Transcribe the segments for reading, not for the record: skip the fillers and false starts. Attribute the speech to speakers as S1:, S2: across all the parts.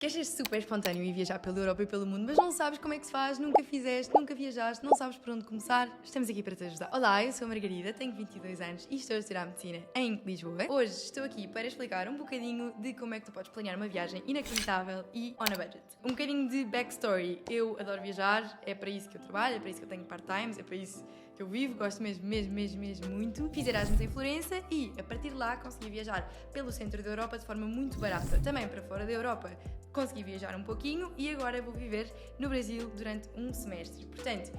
S1: Queres ser super espontâneo e viajar pela Europa e pelo mundo, mas não sabes como é que se faz, nunca fizeste, nunca viajaste, não sabes por onde começar? Estamos aqui para te ajudar. Olá, eu sou a Margarida, tenho 22 anos e estou a estudar Medicina em Lisboa. Hoje estou aqui para explicar um bocadinho de como é que tu podes planear uma viagem inacreditável e on a budget. Um bocadinho de backstory. Eu adoro viajar, é para isso que eu trabalho, é para isso que eu tenho part-times, é para isso que eu vivo, gosto mesmo muito. Fiz Erasmus em Florença e, a partir de lá, consegui viajar pelo centro da Europa de forma muito barata. Também para fora da Europa consegui viajar um pouquinho e agora vou viver no Brasil durante um semestre. Portanto,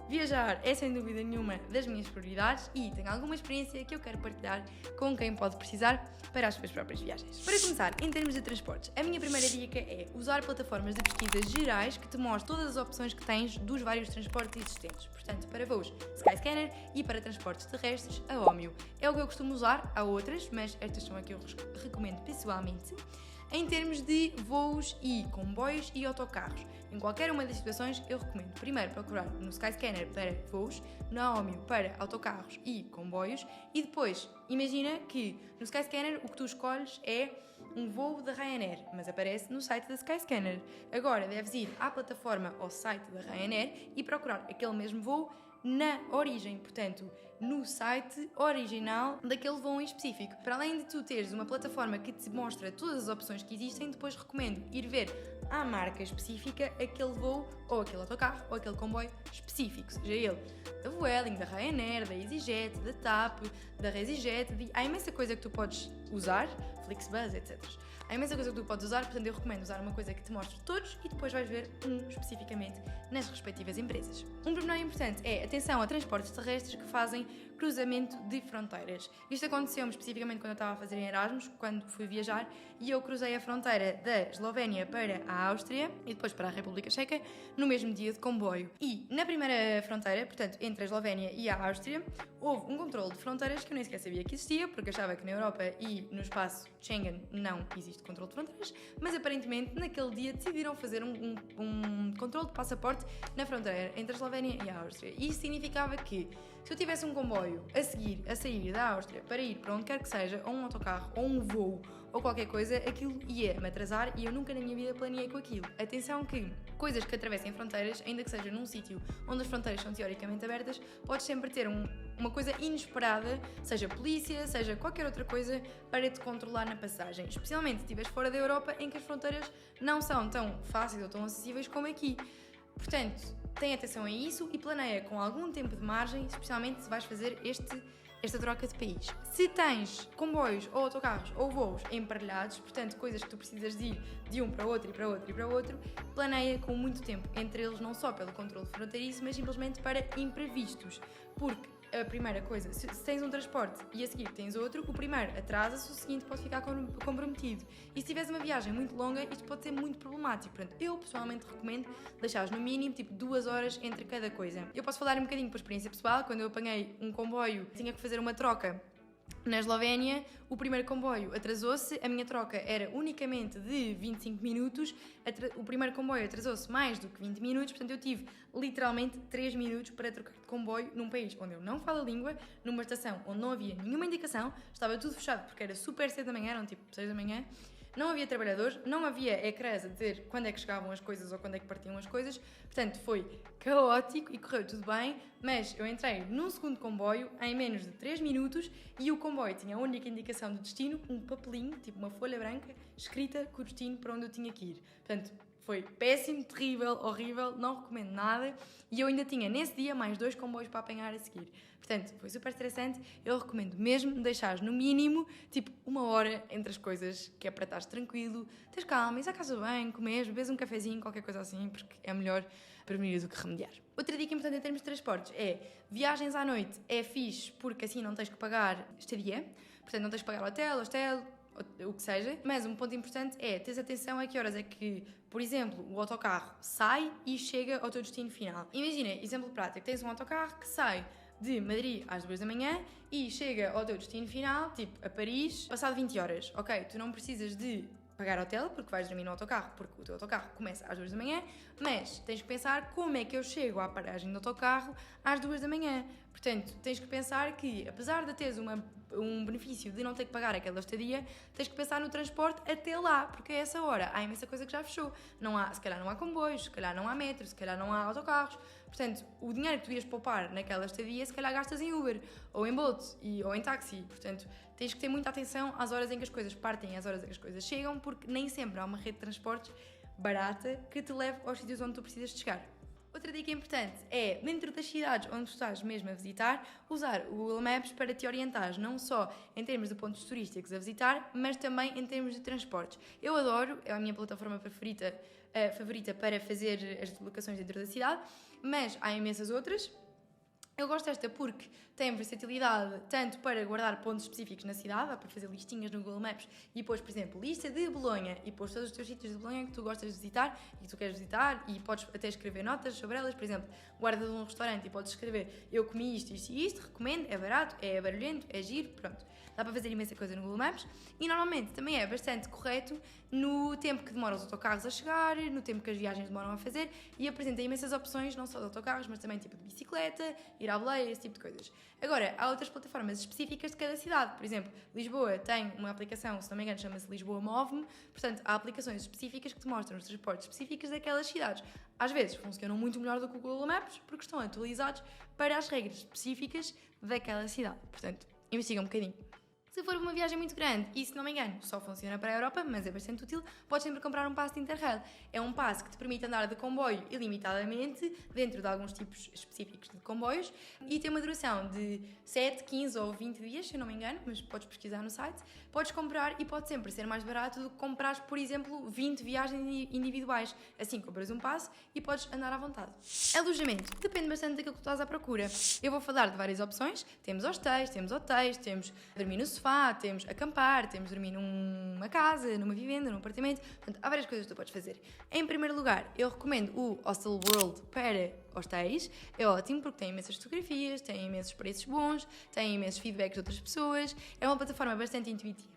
S1: viajar é sem dúvida nenhuma das minhas prioridades e tenho alguma experiência que eu quero partilhar com quem pode precisar para as suas próprias viagens. Para começar, em termos de transportes, a minha primeira dica é usar plataformas de pesquisa gerais que te mostram todas as opções que tens dos vários transportes existentes. Portanto, para voos, Skyscanner, e para transportes terrestres, a Omio. É o que eu costumo usar, há outras, mas estas são as que eu recomendo pessoalmente. Em termos de voos e comboios e autocarros, em qualquer uma das situações eu recomendo primeiro procurar no Skyscanner para voos, na Omio para autocarros e comboios e depois imagina que no Skyscanner o que tu escolhes é um voo da Ryanair, mas aparece no site da Skyscanner. Agora deves ir à plataforma ou site da Ryanair e procurar aquele mesmo voo na origem, portanto, no site original daquele voo em específico. Para além de tu teres uma plataforma que te mostra todas as opções que existem, depois recomendo ir ver à marca específica aquele voo, ou aquele autocarro, ou aquele comboio específico, seja ele da Vueling, da Ryanair, da EasyJet, da TAP, da ResiJet, há imensa coisa que tu podes usar, Flixbus, etc. Há imensa coisa que tu podes usar, portanto eu recomendo usar uma coisa que te mostre todos e depois vais ver um especificamente nas respectivas empresas. Um pormenor importante é atenção a transportes terrestres que fazem cruzamento de fronteiras. Isto aconteceu-me especificamente quando eu estava a fazer em Erasmus, quando fui viajar, e eu cruzei a fronteira da Eslovénia para a Áustria e depois para a República Checa no mesmo dia de comboio. E na primeira fronteira, portanto entre a Eslovénia e a Áustria, houve um controle de fronteiras que eu nem sequer sabia que existia, porque achava que na Europa e no espaço Schengen não existe controle de fronteiras, mas aparentemente naquele dia decidiram fazer um controle de passaporte na fronteira entre a Eslovénia e a Áustria. E isso significava que se eu tivesse um comboio a sair da Áustria para ir para onde quer que seja, ou um autocarro, ou um voo, ou qualquer coisa, aquilo ia me atrasar e eu nunca na minha vida planeei com aquilo. Atenção que coisas que atravessem fronteiras, ainda que seja num sítio onde as fronteiras são teoricamente abertas, podes sempre ter uma coisa inesperada, seja polícia, seja qualquer outra coisa, para te controlar na passagem. Especialmente se estiveres fora da Europa, em que as fronteiras não são tão fáceis ou tão acessíveis como aqui. Portanto, tenha atenção a isso e planeia com algum tempo de margem, especialmente se vais fazer esta troca de país. Se tens comboios ou autocarros ou voos emparelhados, portanto coisas que tu precisas de ir de um para outro e para outro e para outro, planeia com muito tempo entre eles, não só pelo controle fronteiriço, mas simplesmente para imprevistos, porque a primeira coisa, se tens um transporte e a seguir tens outro, o primeiro atrasa-se, o seguinte pode ficar comprometido. E se tiveres uma viagem muito longa, isto pode ser muito problemático. Portanto, eu pessoalmente recomendo deixares no mínimo tipo 2 horas entre cada coisa. Eu posso falar um bocadinho por experiência pessoal, quando eu apanhei um comboio, tinha que fazer uma troca na Eslovénia, o primeiro comboio atrasou-se, a minha troca era unicamente de 25 minutos, o primeiro comboio atrasou-se mais do que 20 minutos, portanto eu tive literalmente 3 minutos para trocar de comboio num país onde eu não falo a língua, numa estação onde não havia nenhuma indicação, estava tudo fechado porque era super cedo da manhã, eram tipo 6 da manhã, não havia trabalhadores, não havia ecrãs a dizer quando é que chegavam as coisas ou quando é que partiam as coisas, portanto foi caótico e correu tudo bem, mas eu entrei num segundo comboio em menos de 3 minutos e o comboio tinha a única indicação de destino, um papelinho, tipo uma folha branca, escrita com o destino para onde eu tinha que ir. Portanto, foi péssimo, terrível, horrível, não recomendo nada e eu ainda tinha nesse dia mais 2 comboios para apanhar a seguir. Portanto, foi super estressante, eu recomendo mesmo deixares no mínimo, tipo, 1 hora entre as coisas, que é para estares tranquilo, tens calma, ires à casa bem, comes, bebes um cafezinho, qualquer coisa assim, porque é melhor prevenir do que remediar. Outra dica importante em termos de transportes é, viagens à noite é fixe porque assim não tens que pagar estadia, portanto não tens que pagar hotel, o que seja, mas um ponto importante é teres atenção a que horas é que, por exemplo, o autocarro sai e chega ao teu destino final. Imagina, exemplo prático, tens um autocarro que sai de Madrid às 2 da manhã e chega ao teu destino final, tipo a Paris, passado 20 horas. Ok, tu não precisas de pagar hotel, porque vais dormir no autocarro, porque o teu autocarro começa às 2 da manhã, mas tens que pensar como é que eu chego à paragem do autocarro às 2 da manhã. Portanto, tens que pensar que, apesar de teres um benefício de não ter que pagar aquela estadia, tens que pensar no transporte até lá, porque a essa hora há imensa coisa que já fechou. Se calhar não há comboios, se calhar não há metro, se calhar não há autocarros. Portanto, o dinheiro que tu ias poupar naquela estadia, se calhar gastas em Uber, ou em Bolt, ou em táxi. Portanto, tens que ter muita atenção às horas em que as coisas partem e às horas em que as coisas chegam, porque nem sempre há uma rede de transportes barata que te leve aos sítios onde tu precisas de chegar. Outra dica importante é, dentro das cidades onde tu estás mesmo a visitar, usar o Google Maps para te orientar, não só em termos de pontos turísticos a visitar, mas também em termos de transportes. Eu adoro, é a minha plataforma favorita para fazer as deslocações dentro da cidade, mas há imensas outras. Eu gosto desta porque tem versatilidade tanto para guardar pontos específicos na cidade, dá para fazer listinhas no Google Maps e pôs, por exemplo, lista de Bolonha e pôs todos os teus sítios de Bolonha que tu gostas de visitar e que tu queres visitar e podes até escrever notas sobre elas, por exemplo, guardas um restaurante e podes escrever eu comi isto, isto e isto, recomendo, é barato, é barulhento, é giro, pronto. Dá para fazer imensa coisa no Google Maps e normalmente também é bastante correto no tempo que demoram os autocarros a chegar, no tempo que as viagens demoram a fazer e apresenta imensas opções, não só de autocarros, mas também tipo de bicicleta, ir à boleia, esse tipo de coisas. Agora, há outras plataformas específicas de cada cidade. Por exemplo, Lisboa tem uma aplicação, se não me engano, chama-se Lisboa Move-me. Portanto, há aplicações específicas que te mostram os transportes específicos daquelas cidades. Às vezes funcionam muito melhor do que o Google Maps porque estão atualizados para as regras específicas daquela cidade. Portanto, investiga um bocadinho. Se for uma viagem muito grande, e se não me engano, só funciona para a Europa, mas é bastante útil, podes sempre comprar um passe de Interrail. É um passe que te permite andar de comboio ilimitadamente, dentro de alguns tipos específicos de comboios, e tem uma duração de 7, 15 ou 20 dias, se eu não me engano, mas podes pesquisar no site. Podes comprar e pode sempre ser mais barato do que comprares, por exemplo, 20 viagens individuais. Assim, compras um passe e podes andar à vontade. Alojamento. Depende bastante daquilo que tu estás à procura. Eu vou falar de várias opções. Temos hostéis, temos dormir no sofá, temos acampar, temos dormir numa casa, numa vivenda, num apartamento. Portanto, há várias coisas que tu podes fazer. Em primeiro lugar, eu recomendo o Hostel World para hostéis. É ótimo porque tem imensas fotografias, tem imensos preços bons, tem imensos feedbacks de outras pessoas. É uma plataforma bastante intuitiva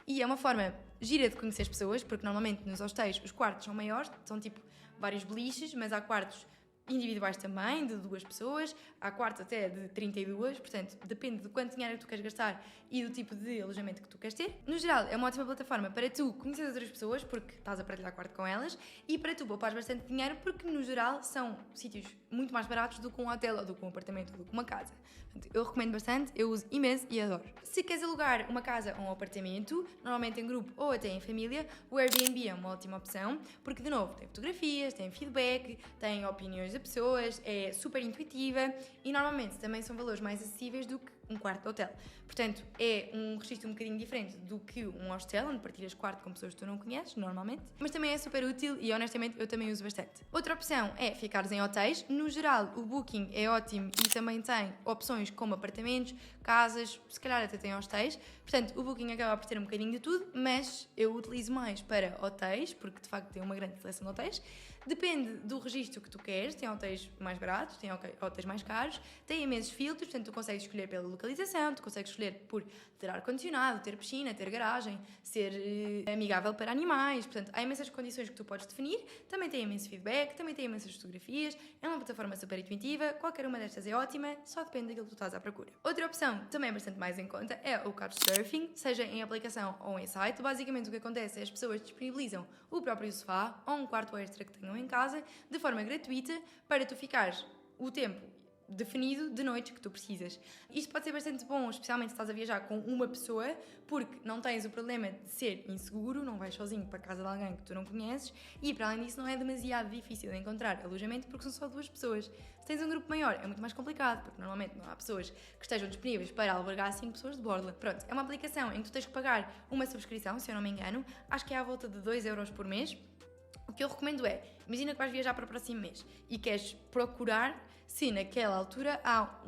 S1: e é uma forma gira de conhecer as pessoas, porque normalmente nos hostéis os quartos são maiores, são tipo vários beliches, mas há quartos individuais também, de 2 pessoas, há quartos até de 32, portanto, depende de quanto dinheiro tu queres gastar e do tipo de alojamento que tu queres ter. No geral, é uma ótima plataforma para tu conhecer outras pessoas, porque estás a partilhar quarto com elas, e para tu poupares bastante dinheiro, porque no geral são sítios muito mais baratos do que um hotel, ou do que um apartamento, ou do que uma casa. Portanto, eu recomendo bastante, eu uso imenso e adoro. Se queres alugar uma casa ou um apartamento, normalmente em grupo ou até em família, o Airbnb é uma ótima opção, porque de novo, tem fotografias, tem feedback, tem opiniões de pessoas, é super intuitiva e normalmente também são valores mais acessíveis do que um quarto de hotel. Portanto, é um registro um bocadinho diferente do que um hostel, onde partilhas quarto com pessoas que tu não conheces, normalmente. Mas também é super útil e, honestamente, eu também uso bastante. Outra opção é ficares em hotéis. No geral, o Booking é ótimo e também tem opções como apartamentos, casas, se calhar até tem hostéis. Portanto, o Booking acaba por ter um bocadinho de tudo, mas eu utilizo mais para hotéis, porque de facto tem uma grande seleção de hotéis. Depende do registro que tu queres, tem hotéis mais baratos, tem hotéis mais caros, tem imensos filtros, portanto tu consegues escolher pela localização, tu consegues escolher por ter ar-condicionado, ter piscina, ter garagem, ser amigável para animais, portanto há imensas condições que tu podes definir, também tem imenso feedback, também tem imensas fotografias, é uma plataforma super intuitiva, qualquer uma destas é ótima, só depende daquilo que tu estás à procura. Outra opção, também bastante mais em conta, é o Couchsurfing, seja em aplicação ou em site. Basicamente o que acontece é que as pessoas disponibilizam o próprio sofá ou um quarto extra que tenham em casa, de forma gratuita, para tu ficares o tempo definido de noites que tu precisas. Isto pode ser bastante bom, especialmente se estás a viajar com uma pessoa, porque não tens o problema de ser inseguro, não vais sozinho para a casa de alguém que tu não conheces e, para além disso, não é demasiado difícil de encontrar alojamento porque são só 2 pessoas. Se tens um grupo maior, é muito mais complicado, porque normalmente não há pessoas que estejam disponíveis para albergar 5 pessoas de borla. Pronto, é uma aplicação em que tu tens que pagar uma subscrição, se eu não me engano, acho que é à volta de 2€ por mês. O que eu recomendo é, imagina que vais viajar para o próximo mês e queres procurar se naquela altura há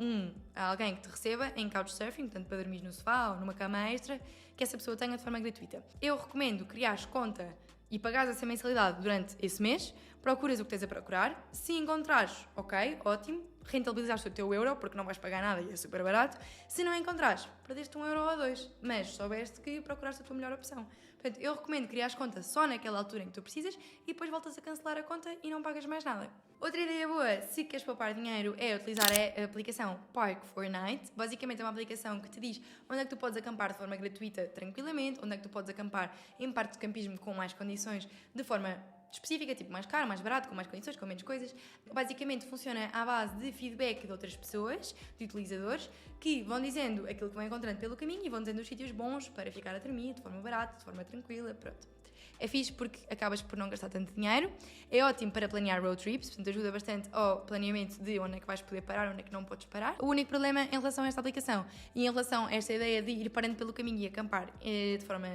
S1: alguém que te receba em Couchsurfing, portanto para dormir no sofá ou numa cama extra, que essa pessoa tenha de forma gratuita. Eu recomendo criares conta e pagares essa mensalidade durante esse mês, procuras o que tens a procurar, se encontrares, ok, ótimo, rentabilizaste o teu euro, porque não vais pagar nada e é super barato. Se não encontrares, perdeste 1 euro ou 2, mas soubeste que procuraste a tua melhor opção. Portanto, eu recomendo criar conta só naquela altura em que tu precisas e depois voltas a cancelar a conta e não pagas mais nada. Outra ideia boa, se queres poupar dinheiro, é utilizar a aplicação Park4Night. Basicamente é uma aplicação que te diz onde é que tu podes acampar de forma gratuita, tranquilamente, onde é que tu podes acampar em parques de campismo com mais condições, de forma específica, tipo mais caro, mais barato, com mais condições, com menos coisas. Basicamente funciona à base de feedback de outras pessoas, de utilizadores, que vão dizendo aquilo que vão encontrando pelo caminho e vão dizendo os sítios bons para ficar a dormir, de forma barata, de forma tranquila, pronto. É fixe porque acabas por não gastar tanto dinheiro, é ótimo para planear road trips, portanto ajuda bastante ao planeamento de onde é que vais poder parar, onde é que não podes parar. O único problema em relação a esta aplicação e em relação a esta ideia de ir parando pelo caminho e acampar de forma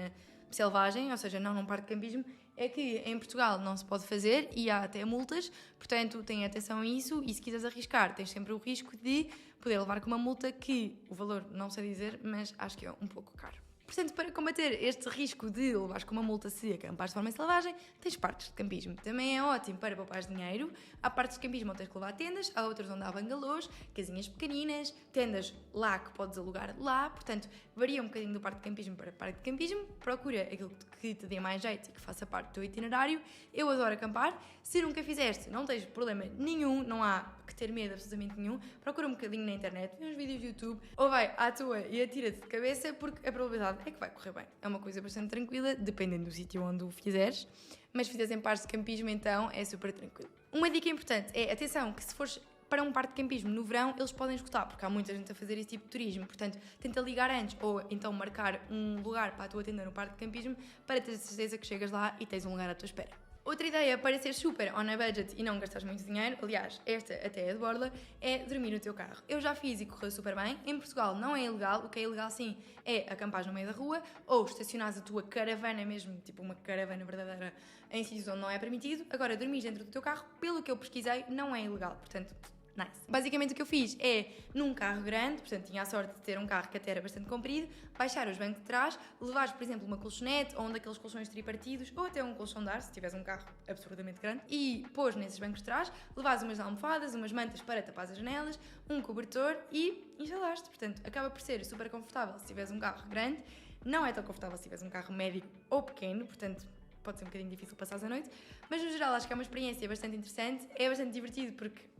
S1: selvagem, ou seja, não num parque de campismo, é que em Portugal não se pode fazer e há até multas, portanto tenha atenção a isso e se quiseres arriscar tens sempre o risco de poder levar com uma multa que o valor não sei dizer, mas acho que é um pouco caro. Portanto, para combater este risco de levares com uma multa se acampares de forma selvagem, tens parques de campismo. Também é ótimo para poupares dinheiro. Há parques de campismo onde tens que levar tendas, há outras onde há bangalôs, casinhas pequeninas, tendas lá que podes alugar lá. Portanto, varia um bocadinho do parque de campismo para parque de campismo. Procura aquilo que te dê mais jeito e que faça parte do teu itinerário. Eu adoro acampar. Se nunca fizeste, não tens problema nenhum, não há que ter medo absolutamente nenhum. Procura um bocadinho na internet, vê uns vídeos do YouTube, ou vai à tua e atira-te de cabeça, porque a probabilidade é que vai correr bem. É uma coisa bastante tranquila, dependendo do sítio onde o fizeres, mas se fizeres em parques de campismo, então é super tranquilo. Uma dica importante é, atenção, que se fores para um parque de campismo no verão, eles podem esgotar, porque há muita gente a fazer esse tipo de turismo, portanto, tenta ligar antes, ou então marcar um lugar para a tua tenda no parque de campismo, para ter certeza que chegas lá e tens um lugar à tua espera. Outra ideia para ser super on a budget e não gastares muito dinheiro, aliás, esta até é de borla, é dormir no teu carro. Eu já fiz e correu super bem. Em Portugal não é ilegal, o que é ilegal sim é acampares no meio da rua ou estacionares a tua caravana mesmo, tipo uma caravana verdadeira, em sítios onde não é permitido. Agora, dormir dentro do teu carro, pelo que eu pesquisei, não é ilegal, portanto... Nice. Basicamente o que eu fiz é, num carro grande, portanto tinha a sorte de ter um carro que até era bastante comprido, baixar os bancos de trás, levares, por exemplo, uma colchonete ou um daqueles colchões tripartidos ou até um colchão de ar, se tiveres um carro absurdamente grande, e pôs nesses bancos de trás, levares umas almofadas, umas mantas para tapar as janelas, um cobertor e instalaste. Portanto, acaba por ser super confortável se tiveres um carro grande, não é tão confortável se tiveres um carro médio ou pequeno, portanto pode ser um bocadinho difícil passares a noite, mas no geral acho que é uma experiência bastante interessante, é bastante divertido porque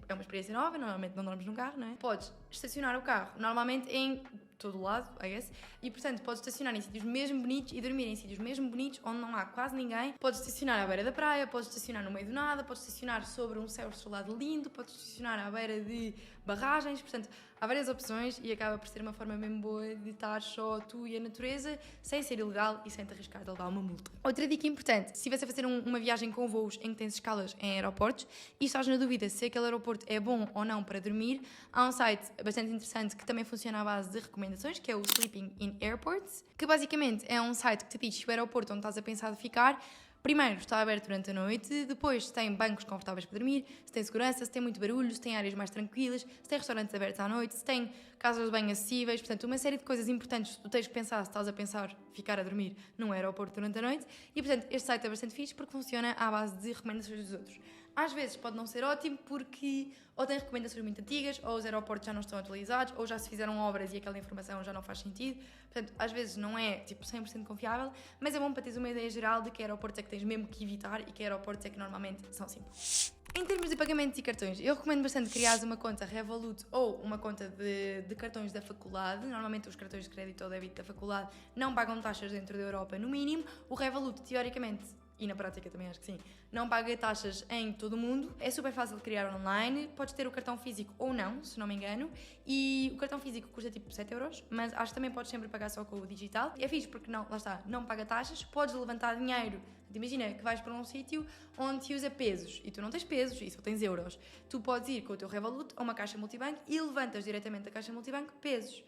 S1: é uma experiência nova, normalmente não dormes num carro, não é? Podes estacionar o carro, normalmente em todo o lado, I guess, e portanto podes estacionar em sítios mesmo bonitos e dormir em sítios mesmo bonitos onde não há quase ninguém. Podes estacionar à beira da praia, podes estacionar no meio do nada, podes estacionar sobre um céu estrelado lindo, podes estacionar à beira de barragens, portanto há várias opções e acaba por ser uma forma mesmo boa de estar só tu e a natureza, sem ser ilegal e sem te arriscar de levar uma multa. Outra dica importante, se vais a fazer uma viagem com voos em que tens escalas em aeroportos e estás na dúvida se aquele aeroporto é bom ou não para dormir, há um site bastante interessante que também funciona à base de recomendações, que é o Sleeping in Airports, que basicamente é um site que te diz se o aeroporto onde estás a pensar de ficar primeiro está aberto durante a noite, depois se tem bancos confortáveis para dormir, se tem segurança, se tem muito barulho, se tem áreas mais tranquilas, se tem restaurantes abertos à noite, se tem casas de banho acessíveis, portanto uma série de coisas importantes que tu tens que pensar se estás a pensar ficar a dormir num aeroporto durante a noite e portanto este site é bastante fixe porque funciona à base de recomendações dos outros. Às vezes pode não ser ótimo porque ou tem recomendações muito antigas, ou os aeroportos já não estão atualizados, ou já se fizeram obras e aquela informação já não faz sentido. Portanto, às vezes não é tipo 100% confiável, mas é bom para teres uma ideia geral de que aeroportos é que tens mesmo que evitar e que aeroportos é que normalmente são simples. Em termos de pagamentos e cartões, eu recomendo bastante criares uma conta Revolut ou uma conta de cartões da faculdade. Normalmente os cartões de crédito ou débito da faculdade não pagam taxas dentro da Europa no mínimo. O Revolut, teoricamente, e na prática também acho que sim, não paga taxas em todo o mundo. É super fácil de criar online, podes ter o cartão físico ou não, se não me engano, e o cartão físico custa tipo 7€, mas acho que também podes sempre pagar só com o digital. É fixe porque não, lá está, não paga taxas, podes levantar dinheiro. Imagina que vais para um sítio onde te usa pesos e tu não tens pesos e só tens euros. Tu podes ir com o teu Revolut a uma caixa multibanco e levantas diretamente da caixa multibanco pesos.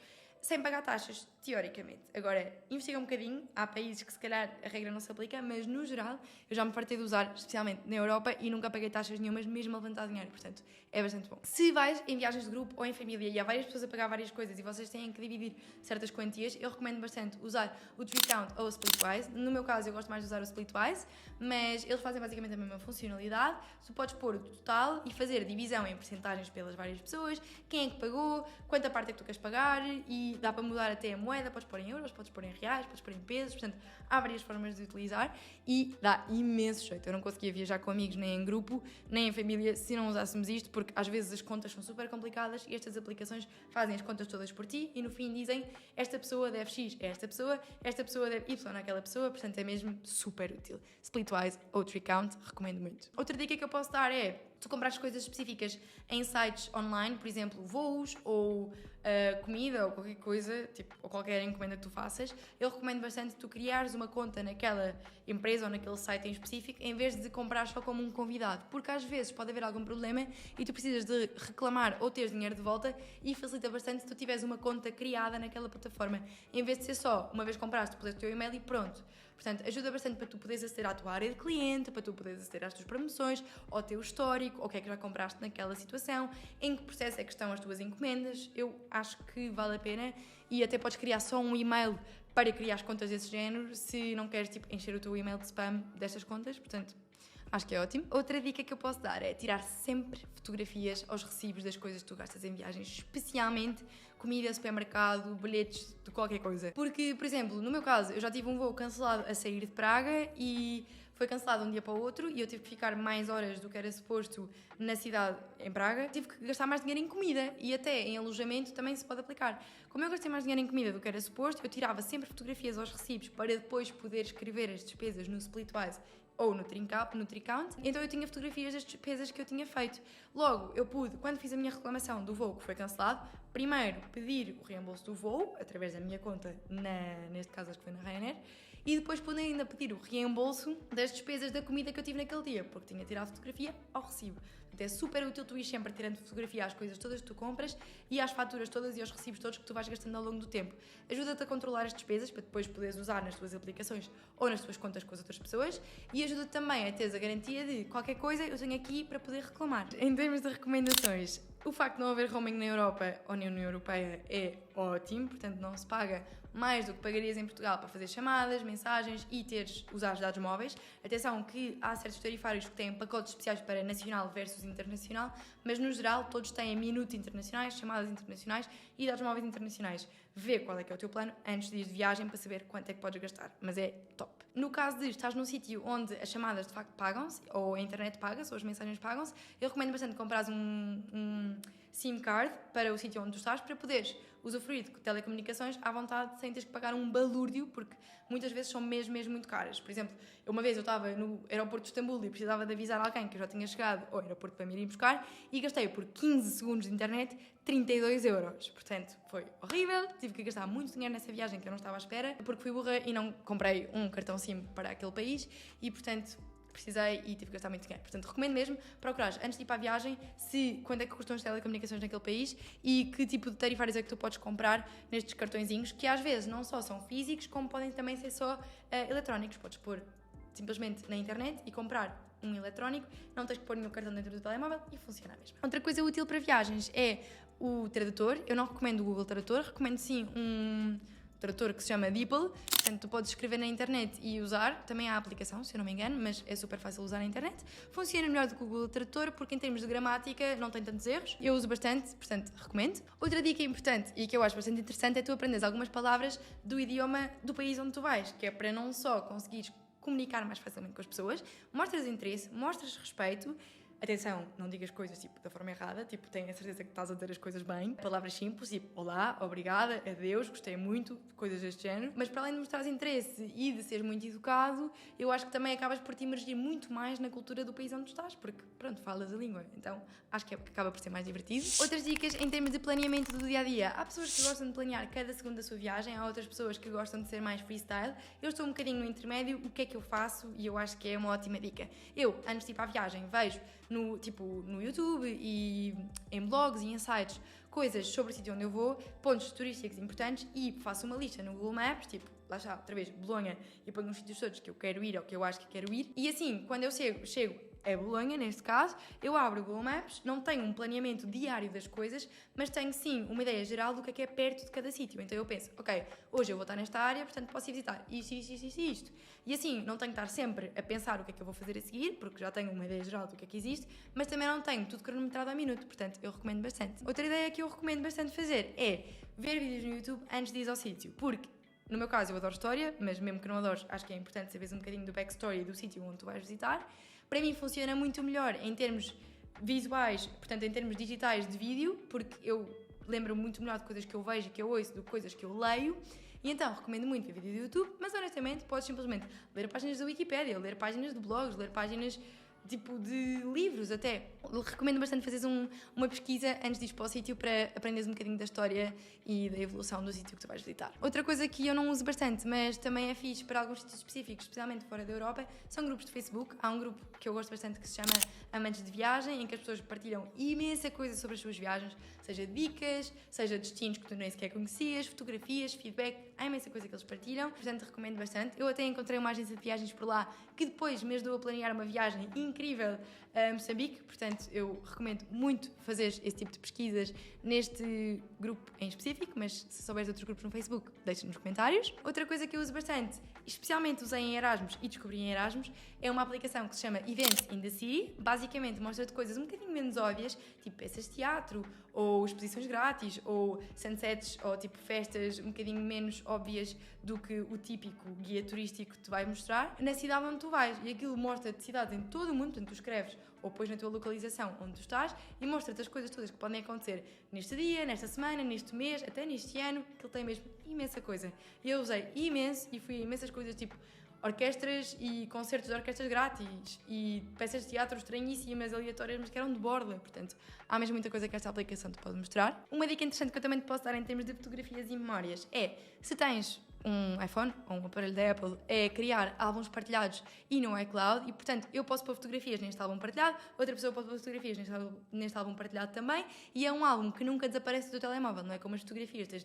S1: sem pagar taxas, teoricamente. Agora, investiga um bocadinho, há países que se calhar a regra não se aplica, mas no geral eu já me fartei de usar, especialmente na Europa, e nunca paguei taxas nenhumas, mesmo a levantar dinheiro, portanto é bastante bom. Se vais em viagens de grupo ou em família e há várias pessoas a pagar várias coisas e vocês têm que dividir certas quantias, eu recomendo bastante usar o Tree-Count ou o Splitwise. No meu caso eu gosto mais de usar o Splitwise, mas eles fazem basicamente a mesma funcionalidade. Tu podes pôr o total e fazer divisão em percentagens pelas várias pessoas, quem é que pagou, quanta parte é que tu queres pagar, e dá para mudar até a moeda, podes pôr em euros, podes pôr em reais, podes pôr em pesos, portanto há várias formas de utilizar e dá imenso jeito. Eu não conseguia viajar com amigos nem em grupo, nem em família se não usássemos isto, porque às vezes as contas são super complicadas e estas aplicações fazem as contas todas por ti e no fim dizem esta pessoa deve X a esta pessoa deve Y naquela pessoa, portanto é mesmo super útil. Splitwise ou Tree-Count, recomendo muito. Outra dica que eu posso dar é tu comprares coisas específicas em sites online, por exemplo, voos ou comida ou qualquer coisa, tipo, ou qualquer encomenda que tu faças, eu recomendo bastante tu criares uma conta naquela empresa ou naquele site em específico, em vez de comprar só como um convidado, porque às vezes pode haver algum problema e tu precisas de reclamar ou teres dinheiro de volta e facilita bastante se tu tiveres uma conta criada naquela plataforma, em vez de ser só, uma vez compraste, tu puseste o teu e-mail e pronto. Portanto, ajuda bastante para tu poderes aceder à tua área de cliente, para tu poderes aceder às tuas promoções, ao teu histórico, ao que é que já compraste naquela situação, em que processo é que estão as tuas encomendas. Eu acho que vale a pena e até podes criar só um e-mail para criar contas desse género, se não queres tipo, encher o teu e-mail de spam destas contas, portanto, acho que é ótimo. Outra dica que eu posso dar é tirar sempre fotografias aos recibos das coisas que tu gastas em viagens, especialmente comida, supermercado, bilhetes de qualquer coisa. Porque, por exemplo, no meu caso, eu já tive um voo cancelado a sair de Praga e foi cancelado de um dia para o outro e eu tive que ficar mais horas do que era suposto na cidade, em Praga. Tive que gastar mais dinheiro em comida e até em alojamento também se pode aplicar. Como eu gastei mais dinheiro em comida do que era suposto, eu tirava sempre fotografias aos recibos para depois poder escrever as despesas no Splitwise ou no Tree-Count, então eu tinha fotografias das despesas que eu tinha feito. Logo, eu pude, quando fiz a minha reclamação do voo que foi cancelado, primeiro pedir o reembolso do voo, através da minha conta, neste caso acho que foi na Ryanair, e depois pude ainda pedir o reembolso das despesas da comida que eu tive naquele dia, porque tinha tirado fotografia ao recibo. Então é super útil tu ir sempre tirando fotografia às coisas todas que tu compras e às faturas todas e aos recibos todos que tu vais gastando ao longo do tempo. Ajuda-te a controlar as despesas para depois poderes usar nas tuas aplicações ou nas tuas contas com as outras pessoas e ajuda-te também a teres a garantia de qualquer coisa eu tenho aqui para poder reclamar. Em termos de recomendações, o facto de não haver roaming na Europa ou na União Europeia é ótimo, portanto não se paga mais do que pagarias em Portugal para fazer chamadas, mensagens e usar os dados móveis. Atenção que há certos tarifários que têm pacotes especiais para nacional versus internacional, mas no geral todos têm minutos internacionais, chamadas internacionais e dados móveis internacionais. Vê qual é que é o teu plano antes de ir de viagem para saber quanto é que podes gastar, mas é top. No caso de estás num sítio onde as chamadas de facto pagam-se, ou a internet paga-se, ou as mensagens pagam-se, eu recomendo bastante comprares um SIM card para o sítio onde tu estás, para poderes usufruir de telecomunicações à vontade sem teres que pagar um balúrdio, porque muitas vezes são mesmo muito caras. Por exemplo, uma vez eu estava no aeroporto de Istambul e precisava de avisar alguém que eu já tinha chegado ao aeroporto para me ir buscar e gastei por 15 segundos de internet 32€. Portanto, foi horrível, tive que gastar muito dinheiro nessa viagem que eu não estava à espera, porque fui burra e não comprei um cartão SIM para aquele país e, portanto, precisei e tive que gastar muito dinheiro. Portanto, recomendo mesmo procurares, antes de ir para a viagem, quanto é que custam as telecomunicações naquele país e que tipo de tarifários é que tu podes comprar nestes cartõezinhos, que às vezes não só são físicos, como podem também ser só eletrónicos. Podes pôr simplesmente na internet e comprar um eletrónico, não tens que pôr nenhum cartão dentro do telemóvel e funciona mesmo. Outra coisa útil para viagens é o tradutor. Eu não recomendo o Google Tradutor, recomendo sim um tradutor que se chama DeepL, portanto tu podes escrever na internet e usar, também há a aplicação, se eu não me engano, mas é super fácil usar na internet. Funciona melhor do que o Google Tradutor porque em termos de gramática não tem tantos erros, eu uso bastante, portanto recomendo. Outra dica importante e que eu acho bastante interessante é tu aprenderes algumas palavras do idioma do país onde tu vais, que é para não só conseguires comunicar mais facilmente com as pessoas, mostras interesse, mostras respeito. Atenção, não digas coisas tipo da forma errada, tipo, tenha a certeza que estás a dizer as coisas bem. Palavras simples, tipo, olá, obrigada, adeus, gostei muito, coisas deste género. Mas para além de mostrares interesse e de seres muito educado, eu acho que também acabas por te imergir muito mais na cultura do país onde tu estás, porque, pronto, falas a língua. Então, acho que acaba por ser mais divertido. Outras dicas em termos de planeamento do dia-a-dia. Há pessoas que gostam de planear cada segundo da sua viagem, há outras pessoas que gostam de ser mais freestyle. Eu estou um bocadinho no intermédio, o que é que eu faço? E eu acho que é uma ótima dica. Eu, antes de ir para a viagem, vejo no YouTube e em blogs e em sites coisas sobre o sítio onde eu vou, pontos turísticos importantes e faço uma lista no Google Maps, tipo, lá está, outra vez, Bolonha, e ponho os sítios todos que eu quero ir ou que eu acho que quero ir. E assim, quando eu chego a Bolonha, neste caso, eu abro o Google Maps, não tenho um planeamento diário das coisas, mas tenho sim uma ideia geral do que é perto de cada sítio. Então eu penso, ok, hoje eu vou estar nesta área, portanto posso ir visitar isto. E assim, não tenho que estar sempre a pensar o que é que eu vou fazer a seguir, porque já tenho uma ideia geral do que é que existe, mas também não tenho tudo cronometrado ao minuto, portanto eu recomendo bastante. Outra ideia que eu recomendo bastante fazer é ver vídeos no YouTube antes de ir ao sítio, porque no meu caso eu adoro história, mas mesmo que não adores, acho que é importante saberes um bocadinho do backstory do sítio onde tu vais visitar. Para mim funciona muito melhor em termos visuais, portanto em termos digitais de vídeo, porque eu lembro-me muito melhor de coisas que eu vejo e que eu ouço do que coisas que eu leio. E então recomendo muito ver vídeo do YouTube, mas honestamente podes simplesmente ler páginas da Wikipédia, ler páginas de blogs, ler páginas tipo de livros até. Recomendo bastante fazeres uma pesquisa antes de ir para o sítio para aprenderes um bocadinho da história e da evolução do sítio que tu vais visitar. Outra coisa que eu não uso bastante, mas também é fixe para alguns sítios específicos, especialmente fora da Europa, são grupos de Facebook. Há um grupo que eu gosto bastante que se chama Amantes de Viagem, em que as pessoas partilham imensa coisa sobre as suas viagens, seja dicas, seja destinos que tu nem sequer conhecias, fotografias, feedback, há imensa coisa que eles partilham, portanto recomendo bastante. Eu até encontrei uma agência de viagens por lá que depois me ajudou a planear uma viagem incrível a Moçambique, portanto eu recomendo muito fazer esse tipo de pesquisas neste grupo em específico, mas se souberes de outros grupos no Facebook, deixa nos comentários. Outra coisa que eu uso bastante, especialmente usei em Erasmus e descobri em Erasmus, é uma aplicação que se chama Events in the City. Basicamente mostra-te coisas um bocadinho menos óbvias, tipo peças de teatro, ou exposições grátis, ou sunsets, ou tipo festas um bocadinho menos óbvias do que o típico guia turístico que te vai mostrar, na cidade onde tu vais. E aquilo mostra-te cidades em todo o mundo, portanto tu escreves ou pões na tua localização onde tu estás e mostra-te as coisas todas que podem acontecer neste dia, nesta semana, neste mês, até neste ano, que ele tem mesmo imensa coisa. E eu usei imenso e fui a imensas coisas tipo orquestras e concertos de orquestras grátis e peças de teatro estranhíssimas, aleatórias, mas que eram de borla. Portanto, há mesmo muita coisa que esta aplicação te pode mostrar. Uma dica interessante que eu também te posso dar em termos de fotografias e memórias é, se tens um iPhone ou um aparelho da Apple, é criar álbuns partilhados e no iCloud, e portanto eu posso pôr fotografias neste álbum partilhado, outra pessoa pode pôr fotografias neste álbum partilhado também, e é um álbum que nunca desaparece do teu telemóvel, não é como as fotografias tens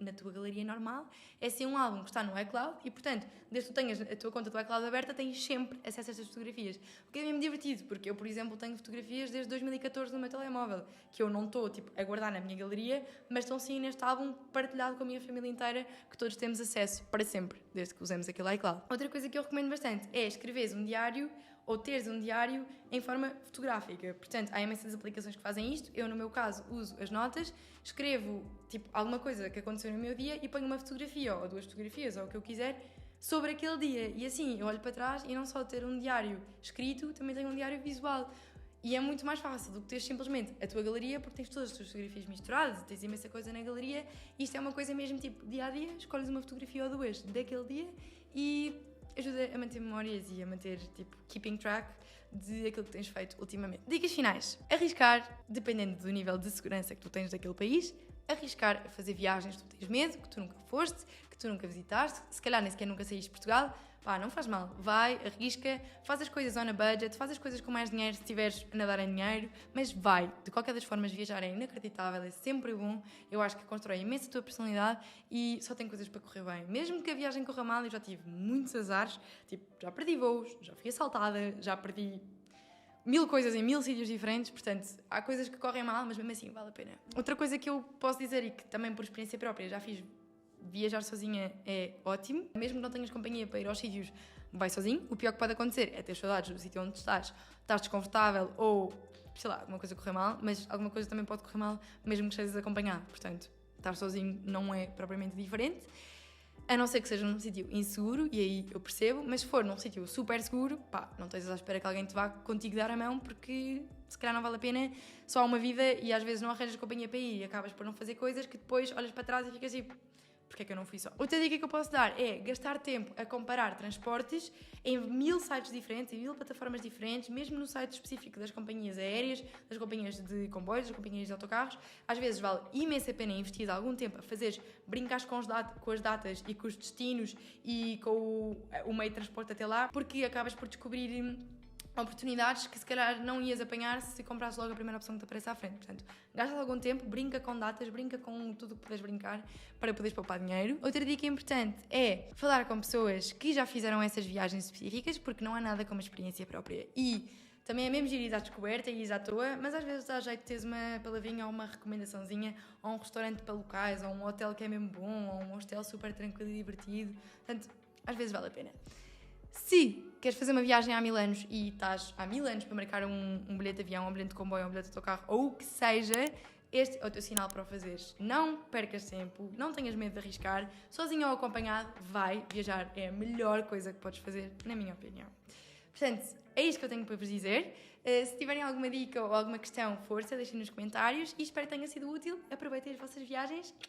S1: na tua galeria normal, é sim um álbum que está no iCloud e portanto, desde que tu tenhas a tua conta do iCloud aberta, tens sempre acesso a estas fotografias, o que é mesmo divertido, porque eu, por exemplo, tenho fotografias desde 2014 no meu telemóvel, que eu não estou tipo, a guardar na minha galeria, mas estão sim neste álbum partilhado com a minha família inteira, que todos temos acesso para sempre, desde que usemos aquele iCloud. Outra coisa que eu recomendo bastante é escreveres um diário ou teres um diário em forma fotográfica. Portanto, há imensas aplicações que fazem isto. Eu, no meu caso, uso as notas, escrevo tipo alguma coisa que aconteceu no meu dia e ponho uma fotografia ou duas fotografias ou o que eu quiser sobre aquele dia. E assim, eu olho para trás e não só ter um diário escrito, também tenho um diário visual. E é muito mais fácil do que teres simplesmente a tua galeria, porque tens todas as tuas fotografias misturadas, tens imensa coisa na galeria, e isto é uma coisa mesmo tipo dia a dia, escolhes uma fotografia ou duas daquele dia e ajuda a manter memórias e a manter tipo keeping track de aquilo que tens feito ultimamente. Dicas finais: arriscar, dependendo do nível de segurança que tu tens daquele país, arriscar a fazer viagens que tu tens medo, que tu nunca foste, que tu nunca visitaste, se calhar nem sequer nunca saíste de Portugal. Pá, não faz mal, vai, arrisca, faz as coisas on a budget, faz as coisas com mais dinheiro se estiveres a nadar em dinheiro, mas vai. De qualquer das formas, viajar é inacreditável, é sempre bom, eu acho que constrói imenso a tua personalidade e só tem coisas para correr bem. Mesmo que a viagem corra mal, eu já tive muitos azares, tipo, já perdi voos, já fui assaltada, já perdi 1000 coisas em 1000 sítios diferentes, portanto, há coisas que correm mal, mas mesmo assim vale a pena. Outra coisa que eu posso dizer e que também por experiência própria já fiz, viajar sozinha é ótimo. Mesmo que não tenhas companhia para ir aos sítios, vai sozinho. O pior que pode acontecer é ter saudades do sítio onde estás desconfortável ou, sei lá, alguma coisa correr mal, mas alguma coisa também pode correr mal mesmo que estejas acompanhado. Portanto, estar sozinho não é propriamente diferente, a não ser que seja num sítio inseguro, e aí eu percebo, mas se for num sítio super seguro, pá, não estejas à espera que alguém te vá contigo dar a mão, porque se calhar não vale a pena, só há uma vida e às vezes não arranjas companhia para ir e acabas por não fazer coisas que depois olhas para trás e ficas tipo, porque é que eu não fui só? Outra dica que eu posso dar é gastar tempo a comparar transportes em 1000 sites diferentes, em 1000 plataformas diferentes, mesmo no site específico das companhias aéreas, das companhias de comboios, das companhias de autocarros. Às vezes vale imensa pena investir algum tempo a fazeres, brincares com as datas e com os destinos e com o meio de transporte até lá, porque acabas por descobrir oportunidades que se calhar não ias apanhar se comprasse logo a primeira opção que te aparece à frente. Portanto, gasta algum tempo, brinca com datas, brinca com tudo o que puderes brincar para poderes poupar dinheiro. Outra dica importante é falar com pessoas que já fizeram essas viagens específicas, porque não há nada como a experiência própria. E também é mesmo ir à descoberta e ir à toa, mas às vezes dá jeito de teres uma palavrinha ou uma recomendaçãozinha, ou um restaurante para locais, ou um hotel que é mesmo bom, ou um hostel super tranquilo e divertido. Portanto, às vezes vale a pena. Se queres fazer uma viagem há 1000 anos e estás há 1000 anos para marcar um bilhete de avião, um bilhete de comboio, um bilhete de autocarro, ou o que seja, este é o teu sinal para o fazeres. Não percas tempo, não tenhas medo de arriscar, sozinho ou acompanhado, vai viajar. É a melhor coisa que podes fazer, na minha opinião. Portanto, é isto que eu tenho para vos dizer. Se tiverem alguma dica ou alguma questão, força, deixem nos comentários e espero que tenha sido útil. Aproveitem as vossas viagens